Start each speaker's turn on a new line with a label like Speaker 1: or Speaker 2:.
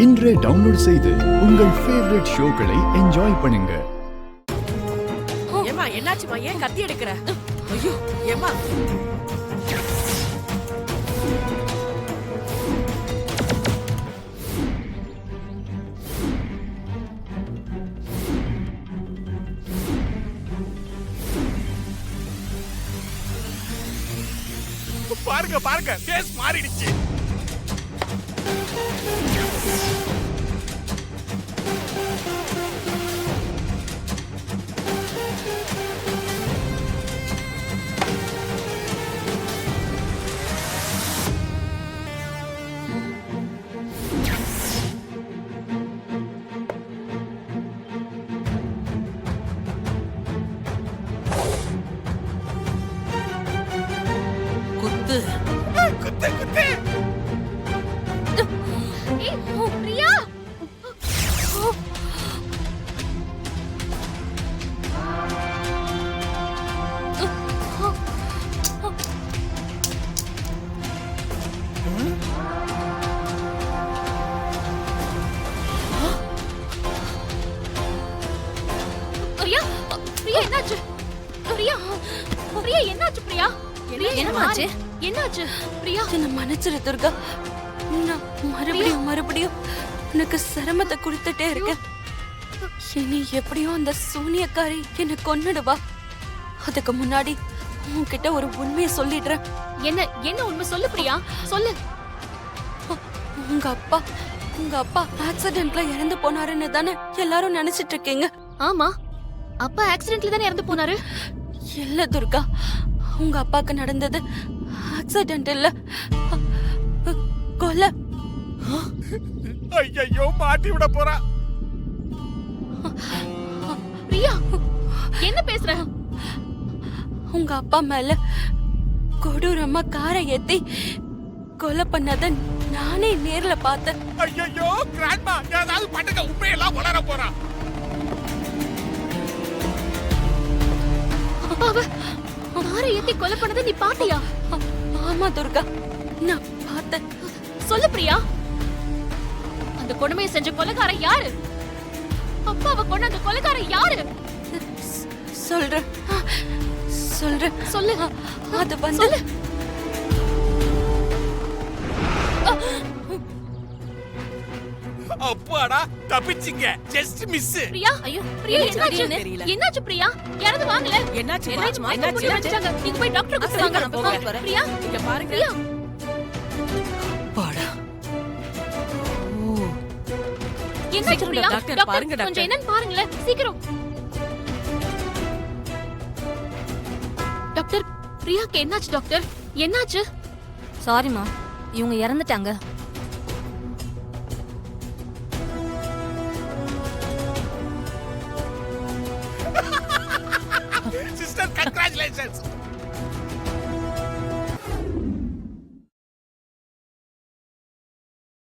Speaker 1: இன்றே டவுன்லோட் செய்து உங்கள் ஃபேவரட் ஷோக்களை என்ஜாய் பண்ணுங்க.
Speaker 2: ஏமா என்னாச்சுமா, ஏன் கத்தி எடுக்கிற? ஐயோ ஏமா,
Speaker 3: பாருங்க பாருங்க, ஃபேஸ் மாறிடுச்சு.
Speaker 2: குத்து
Speaker 3: குத்து குத்து.
Speaker 4: பிரியா, பிரியா, பிரியா என்னாச்சு? பிரியா, பிரியா என்னாச்சு? பிரியா,
Speaker 5: என்னமாச்சு?
Speaker 4: என்னாச்சு? பிரியா,
Speaker 5: என்ன மன்னிச்சிரு துர்கா. நான் மறுபடியும் உனக்கு சிரமத்தை கொடுத்துட்டே இருக்கேன். இனி எப்படியும் அந்த சூனியக்காரி என்ன கொன்னுடுவா. அதுக்கு முன்னாடி உன்கிட்ட ஒரு உண்மையை சொல்லிடுறேன்.
Speaker 4: என்ன உண்மை சொல்லு பிரியா, சொல்லு.
Speaker 5: உங்க அப்பா ஆக்சிடென்ட்ல இறந்து போனாருன்னு தானே எல்லாரும் நினைச்சிட்டு இருக்கீங்க?
Speaker 4: ஆமா, அப்பா ஆக்சிடென்ட்ல தானே இறந்து போனாரு.
Speaker 5: இல்ல துர்கா, உங்க அப்பாக்கு நடந்தது ஆக்சிடென்ட் இல்ல, கொலை.
Speaker 3: ஐயோ, மாட்டி விட போறா.
Speaker 4: பிரியா, என்ன பேசுற?
Speaker 5: உங்க அப்பா மேல கொடூரமா காரை ஏத்தி கொலை பண்ணத நானே நேர்ல பார்த்தேன்.
Speaker 3: ஐயோ கிராண்ட்மா, ஏதாவது பண்ணுங்க, உண்மையெல்லாம் வளர போறா.
Speaker 4: அப்பாவ காரை ஏத்தி கொலை பண்ணதை நீ பாத்தியா?
Speaker 5: ஆமா துர்கா, நான் பார்த்தேன்.
Speaker 4: சொல்லு பிரியா, அந்த கொடுமையை செஞ்ச கொலைகாரன் யாரு? அப்பாவை கொண்ட அந்த கொலைகாரன் யாரு?
Speaker 5: சொல்றேன்
Speaker 4: சொல்லு.
Speaker 5: அது வந்து
Speaker 3: அப்பாடா, தப்பிச்சிங்க, ஜஸ்ட் மிஸ்.
Speaker 4: பிரியா, ஐயோ பிரியா, என்னாச்சு?
Speaker 2: தெரியல.
Speaker 4: என்னாச்சு பிரியா? யாராவது வாங்கல.
Speaker 2: என்னாச்சு?
Speaker 4: என்னாச்சு? நீங்க போய் டாக்டர் கூப்பிட்டு வாங்க.
Speaker 2: நான் போறேன்.
Speaker 4: பிரியா,
Speaker 2: இங்க பாருங்க.
Speaker 4: பிரியா,
Speaker 2: பாடா.
Speaker 4: என்னாச்சு
Speaker 2: சீக்கிரம்
Speaker 4: பிரியா?
Speaker 2: டாக்டர்,
Speaker 4: டாக்டர்,
Speaker 2: பாருங்க டாக்டர்.
Speaker 4: கொஞ்சம் என்னன்னு பாருங்களேன், சீக்கிரம். டாக்டர், பிரியாக்கு என்னாச்சு டாக்டர்? என்னாச்சு?
Speaker 5: சாரிமா, இவங்க இறந்துட்டாங்க.
Speaker 3: Sister, congratulations.